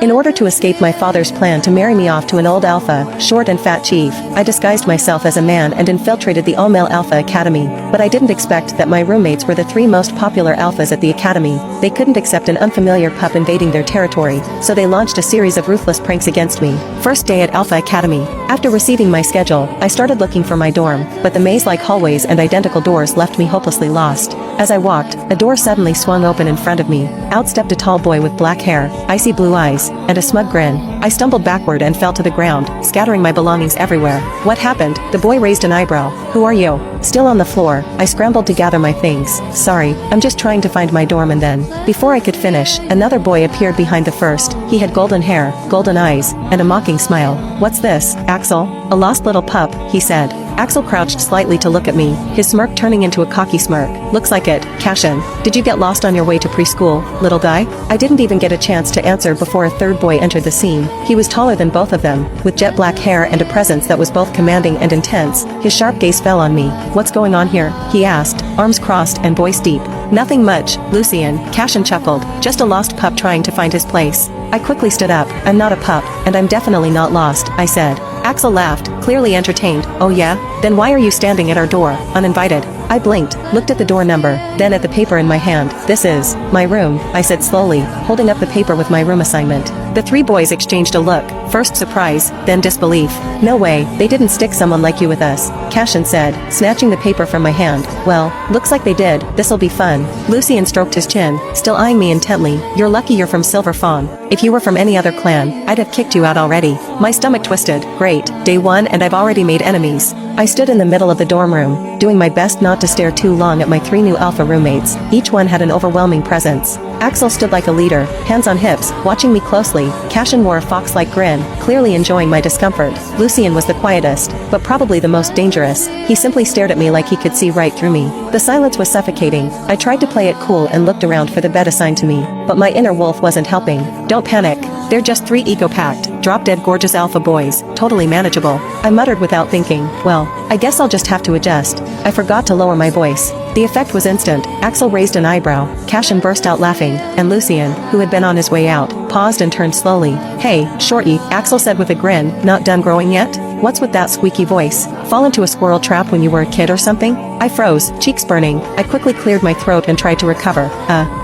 In order to escape my father's plan to marry me off to an old alpha, short and fat chief, I disguised myself as a man and infiltrated the all-male alpha academy, but I didn't expect that my roommates were the three most popular alphas at the academy. They couldn't accept an unfamiliar pup invading their territory, so they launched a series of ruthless pranks against me. First day at Alpha Academy. After receiving my schedule, I started looking for my dorm, but the maze-like hallways and identical doors left me hopelessly lost. As I walked, a door suddenly swung open in front of me. Out stepped a tall boy with black hair, icy blue eyes, and a smug grin. I stumbled backward and fell to the ground, scattering my belongings everywhere. What happened? The boy raised an eyebrow. Who are you? Still on the floor, I scrambled to gather my things. Sorry, I'm just trying to find my dorm. And then, before I could finish, another boy appeared behind the first. He had golden hair, golden eyes, and a mocking smile. What's this, Axel? A lost little pup, he said. Axel crouched slightly to look at me, his smirk turning into a cocky smirk. Looks like it, Cashin. Did you get lost on your way to preschool, little guy? I didn't even get a chance to answer before a third boy entered the scene. He was taller than both of them, with jet black hair and a presence that was both commanding and intense. His sharp gaze fell on me. What's going on here? He asked, arms crossed and voice deep. Nothing much, Lucien, Cashin chuckled. Just a lost pup trying to find his place. I quickly stood up. I'm not a pup, and I'm definitely not lost, I said. Axel laughed, clearly entertained. Oh yeah? Then why are you standing at our door, uninvited? I blinked, looked at the door number, then at the paper in my hand. This is my room, I said slowly, holding up the paper with my room assignment. The three boys exchanged a look, first surprise, then disbelief. No way, they didn't stick someone like you with us, Cashin said, snatching the paper from my hand. Well, looks like they did, this'll be fun. Lucien stroked his chin, still eyeing me intently. You're lucky you're from Silver Fawn. If you were from any other clan, I'd have kicked you out already. My stomach twisted. Great, day one and I've already made enemies. I stood in the middle of the dorm room, doing my best not to stare too long at my three new alpha roommates. Each one had an overwhelming presence. Axel stood like a leader, hands on hips, watching me closely. Cashin wore a fox-like grin, clearly enjoying my discomfort. Lucien was the quietest, but probably the most dangerous. He simply stared at me like he could see right through me. The silence was suffocating. I tried to play it cool and looked around for the bed assigned to me, but my inner wolf wasn't helping. Don't panic. They're just three ego-packed, drop-dead gorgeous alpha boys, totally manageable. I muttered without thinking. Well, I guess I'll just have to adjust. I forgot to lower my voice. The effect was instant. Axel raised an eyebrow, Cashin burst out laughing, and Lucien, who had been on his way out, paused and turned slowly. Hey, shorty, Axel said with a grin, not done growing yet? What's with that squeaky voice? Fall into a squirrel trap when you were a kid or something? I froze, cheeks burning. I quickly cleared my throat and tried to recover.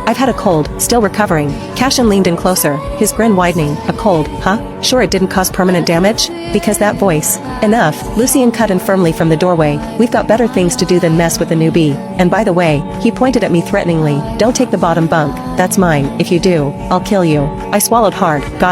I've had a cold, still recovering. Cashin leaned in closer, his grin widening. A cold, huh? Sure it didn't cause permanent damage? Because that voice. Enough, Lucien cut in firmly from the doorway. We've got better things to do than mess with a newbie. And by the way, he pointed at me threateningly. Don't take the bottom bunk, that's mine. If you do, I'll kill you. I swallowed hard, got